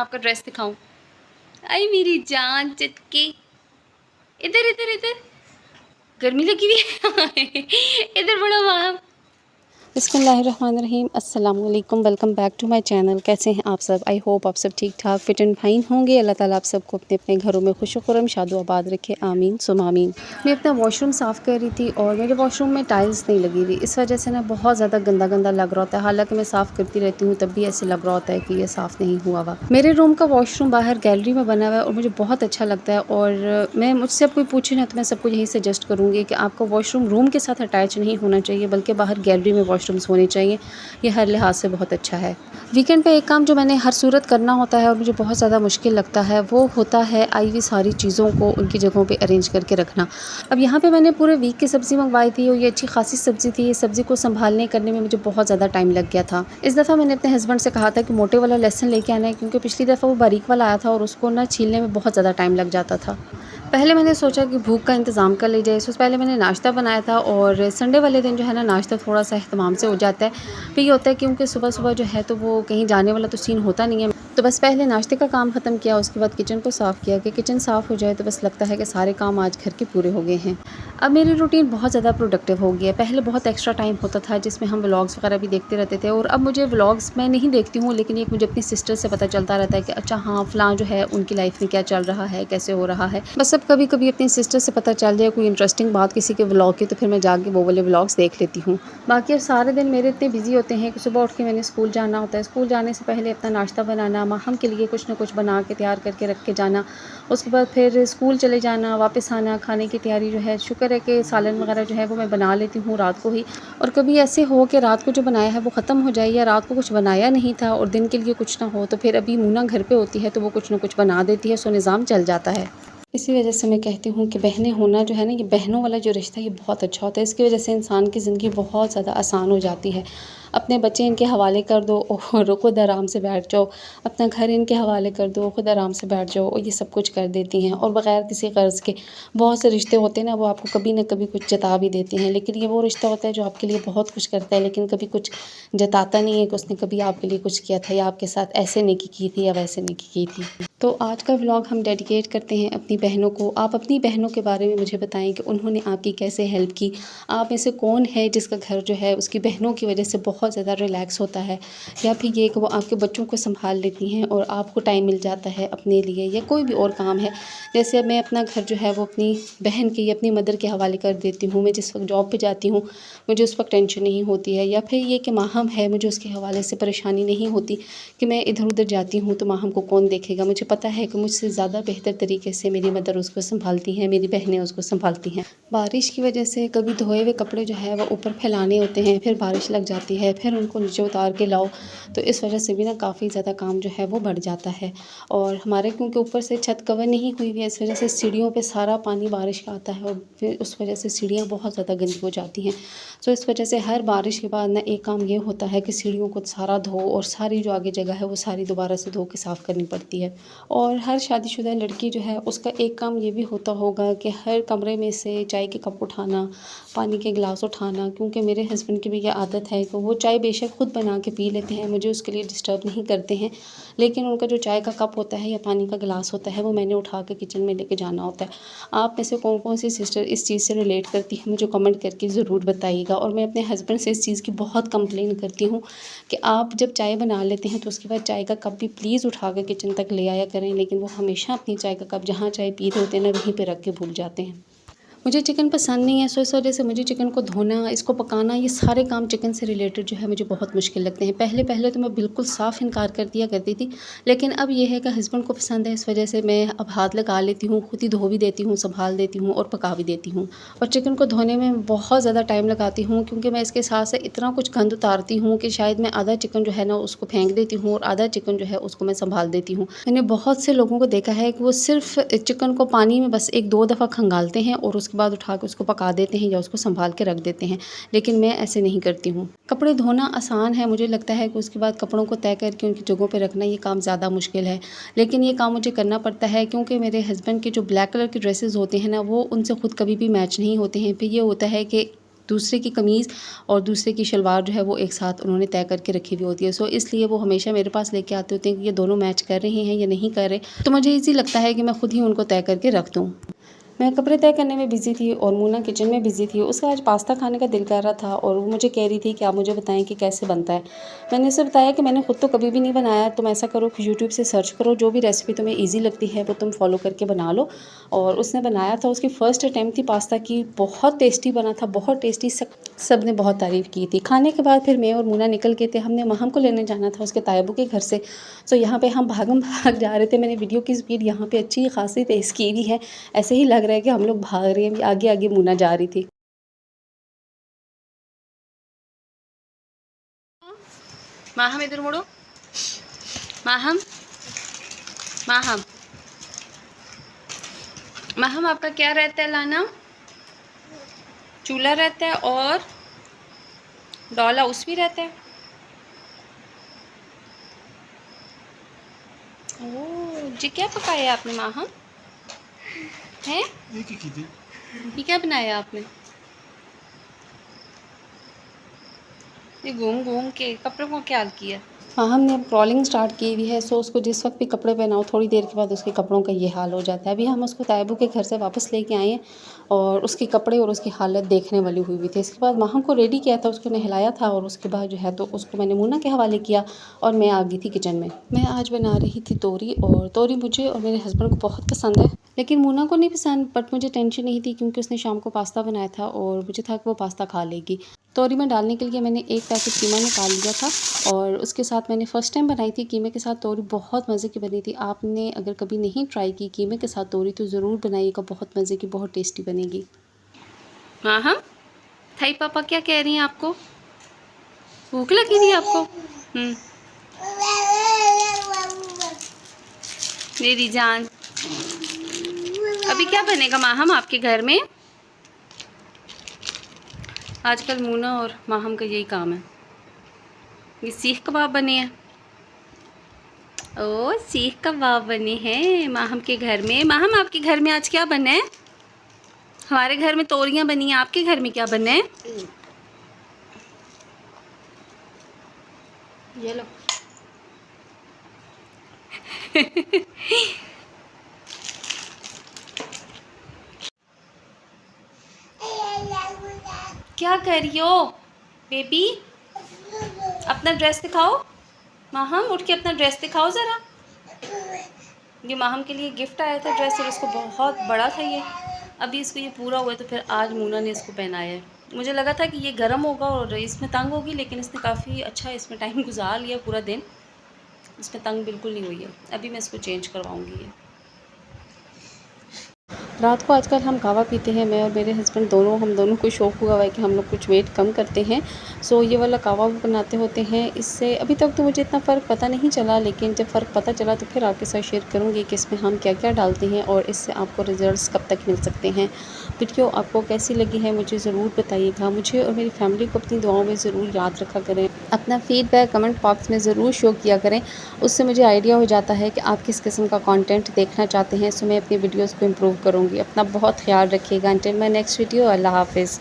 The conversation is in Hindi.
आपका ड्रेस दिखाऊं? आई मेरी जान चटके, इधर इधर इधर, गर्मी लगी हुई है। इधर बड़ो वहाँ। बिस्मिल्लाहिर्रहमानिर्रहीम, अस्सलाम वालेकुम, welcome back to my channel. कैसे हैं आप सब? आई होप आप सब ठीक ठाक फिट एंड फाइन होंगे। अल्लाह ताला आप सबको अपने अपने घरों में खुश खुरम शादो आबाद रखे, आमीन सुम आमीन। मैं अपना वॉशरूम साफ़ कर रही थी और मेरे वॉशरूम में टाइल्स नहीं लगी हुई, इस वजह से ना बहुत ज़्यादा गंदा गंदा लग रहा होता है। हालांकि मैं साफ़ करती रहती हूँ तब भी ऐसे लग रहा होता है कि ये साफ़ नहीं हुआ हुआ। मेरे रूम का वॉशरूम बाहर गैलरी में बना हुआ है और मुझे बहुत अच्छा लगता है। और मैं मुझसे अब कोई पूछे ना तो मैं सबको यही सजेस्ट करूँगी कि आपका वॉशरूम रूम के साथ अटैच नहीं होना चाहिए, बल्कि बाहर गैलरी में वॉशरूम्स होने चाहिए। ये हर लिहाज से बहुत अच्छा है। वीकेंड पे एक काम जो मैंने हर सूरत करना होता है और मुझे बहुत ज़्यादा मुश्किल लगता है, वो होता है आई हुई सारी चीज़ों को उनकी जगहों पे अरेंज करके रखना। अब यहाँ पे मैंने पूरे वीक की सब्ज़ी मंगवाई थी और ये अच्छी खासी सब्ज़ी थी। ये सब्ज़ी को संभालने करने में मुझे बहुत ज़्यादा टाइम लग गया था। इस दफ़ा मैंने अपने हस्बैंड से कहा था कि मोटे वाला लहसुन लेके आना है, क्योंकि पिछली दफ़ा वो बारीक वाला आया था और उसको ना छीलने में बहुत ज़्यादा टाइम लग जाता था। पहले मैंने सोचा कि भूख का इंतज़ाम कर ली जाए, इससे पहले मैंने नाश्ता बनाया था। और संडे वाले दिन जो है ना नाश्ता थोड़ा सा अहतमाम से हो जाता है। फिर ये होता है क्योंकि सुबह-सुबह जो है तो वो कहीं जाने वाला तो सीन होता नहीं है। तो बस पहले नाश्ते का काम ख़त्म किया, उसके बाद किचन को साफ़ किया कि किचन साफ़ हो जाए तो बस लगता है कि सारे काम आज घर के पूरे हो गए हैं। अब मेरी रूटीन बहुत ज़्यादा प्रोडक्टिव हो गई है। पहले बहुत एक्स्ट्रा टाइम होता था जिसमें हम व्लॉग्स वगैरह भी देखते रहते थे, और अब मुझे व्लॉग्स मैं नहीं देखती हूँ, लेकिन एक मुझे अपनी सिस्टर से पता चलता रहता है कि अच्छा हाँ फ़लाँ जो है उनकी लाइफ़ में क्या चल रहा है, कैसे हो रहा है। बस अब कभी-कभी अपनी सिस्टर से पता चल जाए कोई इंटरेस्टिंग बात किसी के व्लॉग की, तो फिर मैं जाके वो वाले व्लॉग्स देख लेती हूँ। बाकी अब सारे दिन मेरे इतने बिज़ी होते हैं कि सुबह उठ के मैंने स्कूल जाना होता है। स्कूल जाने से पहले अपना नाश्ता बनाना, माहम के लिए कुछ ना कुछ बना के तैयार करके रख के जाना। उसके बाद फिर स्कूल चले जाना, वापस आना, खाने की तैयारी जो है शुक्र है कि सालन वगैरह जो है वो मैं बना लेती हूँ रात को ही। और कभी ऐसे हो कि रात को जो बनाया है वो ख़त्म हो जाए, या रात को कुछ बनाया नहीं था और दिन के लिए कुछ ना हो, तो फिर अभी मूना घर पे होती है तो वो कुछ ना कुछ बना देती है, सो निज़ाम चल जाता है। इसी वजह से मैं कहती हूँ कि बहनें होना जो है ना, ये बहनों वाला जो रिश्ता ये बहुत अच्छा होता है। इसकी वजह से इंसान की ज़िंदगी बहुत ज़्यादा आसान हो जाती है। अपने बच्चे इनके हवाले कर दो और खुद आराम से बैठ जाओ। अपना घर इनके हवाले कर दो, खुद आराम से बैठ जाओ और ये सब कुछ कर देती हैं। और बग़ैर किसी ग़र्ज़ के बहुत से रिश्ते होते हैं ना, वो आपको कभी ना कभी कुछ जता भी देते हैं। लेकिन ये वो रिश्ता होता है जो आपके लिए बहुत कुछ करता है, लेकिन कभी कुछ जताता नहीं है कि उसने कभी आपके लिए कुछ किया था, या आपके साथ ऐसे नेकी की थी या वैसे नेकी की थी। तो आज का व्लॉग हम डेडिकेट करते हैं अपनी बहनों को। आप अपनी बहनों के बारे में मुझे बताएं कि उन्होंने आपकी कैसे हेल्प की। आप में से कौन है जिसका घर जो है उसकी बहनों की वजह से बहुत ज़्यादा रिलैक्स होता है, या फिर ये कि वो आपके बच्चों को संभाल लेती हैं और आपको टाइम मिल जाता है अपने लिए या कोई भी और काम है। जैसे अब मैं अपना घर जो है वो अपनी बहन के या अपनी मदर के हवाले कर देती हूँ। मैं जिस वक्त जॉब पे जाती हूँ मुझे उस वक्त टेंशन नहीं होती है, या फिर ये कि माहम है, मुझे उसके हवाले से परेशानी नहीं होती कि मैं इधर उधर जाती हूँ तो माहम को कौन देखेगा। मुझे पता है कि मुझसे ज़्यादा बेहतर तरीके से मेरी मदर उसको संभालती हैं, मेरी बहनें उसको संभालती हैं। बारिश की वजह से कभी धोए हुए कपड़े जो है वो ऊपर फैलाने होते हैं, फिर बारिश लग जाती है, फिर उनको नीचे उतार के लाओ, तो इस वजह से भी ना काफ़ी ज़्यादा काम जो है वो बढ़ जाता है। और हमारे क्योंकि ऊपर से छत कवर नहीं हुई हुई है, इस वजह से सीढ़ियों पे सारा पानी बारिश का आता है और फिर उस वजह से सीढ़ियाँ बहुत ज़्यादा गंदी हो जाती हैं। सो इस वजह से हर बारिश के बाद ना एक काम ये होता है कि सीढ़ियों को सारा धो और सारी जो आगे जगह है वो सारी दोबारा से धो के साफ़ करनी पड़ती है। और हर शादीशुदा लड़की जो है उसका एक काम ये भी होता होगा कि हर कमरे में से चाय के कप उठाना, पानी के गिलास उठाना, क्योंकि मेरे हस्बैंड की भी ये आदत है कि वो चाय बेशक खुद बना के पी लेते हैं, मुझे उसके लिए डिस्टर्ब नहीं करते हैं, लेकिन उनका जो चाय का कप होता है या पानी का गिलास होता है वो मैंने उठा के किचन में लेके जाना होता है। आप में से कौन कौन सी सिस्टर इस चीज़ से रिलेट करती है मुझे कमेंट करके ज़रूर बताइएगा। और मैं अपने हस्बैंड से इस चीज़ की बहुत कंप्लेन करती हूँ कि आप जब चाय बना लेते हैं तो उसके बाद चाय का कप भी प्लीज़ उठा कर किचन तक ले आया करें, लेकिन वो हमेशा अपनी चाय का कप जहाँ चाय पी रहे होते हैं ना वहीं पे रख के भूल जाते हैं। मुझे चिकन पसंद नहीं है, सो इस वजह से मुझे चिकन को धोना, इसको पकाना, ये सारे काम चिकन से रिलेटेड जो है मुझे बहुत मुश्किल लगते हैं। पहले तो मैं बिल्कुल साफ़ इनकार कर दिया करती थी, लेकिन अब ये है कि हस्बैंड को पसंद है, इस वजह से मैं अब हाथ लगा लेती हूँ, खुद ही धो भी देती हूँ, संभाल देती हूँ और पका भी देती हूँ। और चिकन को धोने में बहुत ज़्यादा टाइम लगाती हूँ, क्योंकि मैं इसके साथ से इतना कुछ गंद उतारती हूँ कि शायद मैं आधा चिकन जो है ना उसको फेंक देती हूँ और आधा चिकन जो है उसको मैं संभाल देती हूँ। मैंने बहुत से लोगों को देखा है कि वो सिर्फ़ चिकन को पानी में बस 1-2 दफ़ा खंगालते हैं और उसके बाद उठा के उसको पका देते हैं या उसको संभाल के रख देते हैं, लेकिन मैं ऐसे नहीं करती हूँ। कपड़े धोना आसान है, मुझे लगता है कि उसके बाद कपड़ों को तय करके उनकी जगहों पे रखना ये काम ज़्यादा मुश्किल है, लेकिन ये काम मुझे करना पड़ता है क्योंकि मेरे हस्बैंड के जो ब्लैक कलर के ड्रेसेस होते हैं ना वो उनसे खुद कभी भी मैच नहीं होते हैं। फिर ये होता है कि दूसरे की कमीज़ और दूसरे की शलवार जो है वो एक साथ उन्होंने तय करके रखी हुई होती है। सो इसलिए वो हमेशा मेरे पास लेके आते होते हैं कि ये दोनों मैच कर रहे हैं या नहीं कर रहे। तो मुझे ईज़ी लगता है कि मैं खुद ही उनको तय करके रख दूँ। मैं कपड़े तय करने में बिज़ी थी और मोना किचन में बिज़ी थी। उसका आज पास्ता खाने का दिल कर रहा था और वो मुझे कह रही थी कि आप मुझे बताएं कि कैसे बनता है। मैंने उसे बताया कि मैंने खुद तो कभी भी नहीं बनाया, तुम ऐसा करो कि यूट्यूब से सर्च करो, जो भी रेसिपी तुम्हें ईजी लगती है वो तुम फॉलो करके बना लो। और उसने बनाया था, उसकी फ़र्स्ट अटैम्प्ट थी पास्ता की, बहुत टेस्टी बना था, बहुत टेस्टी। सब ने बहुत तारीफ़ की थी। खाने के बाद फिर मैं और मोना निकल गए थे, हमने महम को लेने जाना था उसके तायबू के घर से। सो यहाँ पे हम भागम भाग जा रहे थे। मैंने वीडियो की स्पीड यहाँ पे अच्छी खासी तेज़ की हुई है, ऐसे ही लग रहा है कि हम लोग भाग रहे हैं। आगे आगे मोना जा रही थी। माहम इधर मुड़ो। माहम, माहम, माहम आपका क्या रहता है लाना? चूल्हा रहता है और डॉल हाउस भी रहता है। ओह जी, क्या पकाया आपने माहम? हैं? ये क्या बनाया आपने? ये घूम घूम के कपड़ों को क्या हाल किया? माहम ने अब क्रॉलिंग स्टार्ट की हुई है। सो उसको जिस वक्त भी कपड़े पहनाओ थोड़ी देर के बाद उसके कपड़ों का ये हाल हो जाता है। अभी हम उसको तायबू के घर से वापस लेके आए हैं और उसके कपड़े और उसकी हालत देखने वाली हुई हुई थी। इसके बाद माहम को रेडी किया था, उसको नहलाया था और उसके बाद जो है तो उसको मैंने मुन्ना के हवाले किया और मैं आ गई थी किचन में। मैं आज बना रही थी तोरी, और तोरी मुझे और मेरे हस्बैंड को बहुत पसंद है, लेकिन मुन्ना को नहीं पसंद। बट मुझे टेंशन नहीं थी क्योंकि उसने शाम को पास्ता बनाया था और मुझे था कि वो पास्ता खा लेगी। तोरी में डालने के लिए मैंने एक पैकेट कीमा निकाल लिया था और उसके साथ मैंने फ़र्स्ट टाइम बनाई थी कीमे के साथ तोरी, बहुत मज़े की बनी थी। आपने अगर कभी नहीं ट्राई की कीमे के साथ तोरी तो ज़रूर बनाइएगा, बहुत मज़े की, बहुत टेस्टी बनेगी। हाँ हाँ, थाई पापा क्या कह रही हैं आपको? भूख लगी थी आपको? मेरी जान, अभी क्या बनेगा माहम आपके घर में? आजकल मूना और माहम का यही काम है। ये सीख कबाब बने हैं। ओ सीख कबाब बने हैं माहम के घर में। माहम आपके घर में आज क्या बना है? हमारे घर में तोरियां बनी हैं, आपके घर में क्या बना है? ये लो। क्या कर रही हो बेबी? अपना ड्रेस दिखाओ। माहम उठ के अपना ड्रेस दिखाओ ज़रा। ये माहम के लिए गिफ्ट आया था ड्रेस और इसको बहुत बड़ा था ये। अभी इसको ये पूरा हुआ है तो फिर आज मूना ने इसको पहनाया है। मुझे लगा था कि ये गर्म होगा और इसमें तंग होगी, लेकिन इसने काफ़ी अच्छा इसमें टाइम गुजार लिया, पूरा दिन इसमें तंग बिल्कुल नहीं हुई है। अभी मैं इसको चेंज करवाऊँगी ये। रात को आजकल हम कहवा पीते हैं, मैं और मेरे हस्बैंड दोनों, हम दोनों को शौक़ हुआ है कि हम लोग कुछ वेट कम करते हैं। सो ये वाला कहवा भी बनाते होते हैं। इससे अभी तक तो मुझे इतना फ़र्क पता नहीं चला, लेकिन जब फ़र्क पता चला तो फिर आपके साथ शेयर करूँगी कि इसमें हम क्या क्या डालते हैं और इससे आपको रिज़ल्ट्स कब तक मिल सकते हैं। वीडियो आपको कैसी लगी है मुझे ज़रूर बताइएगा। मुझे और मेरी फैमिली को अपनी दुआओं में ज़रूर याद रखा करें। अपना फ़ीडबैक कमेंट बॉक्स में ज़रूर शो किया करें, उससे मुझे आइडिया हो जाता है कि आप किस किस्म का कंटेंट देखना चाहते हैं। सो मैं अपनी वीडियोज़ को इम्प्रूव करूँगी। अपना बहुत ख्याल रखिएगा। अंटिल माय नेक्स्ट वीडियो, अल्लाह हाफ़िज़।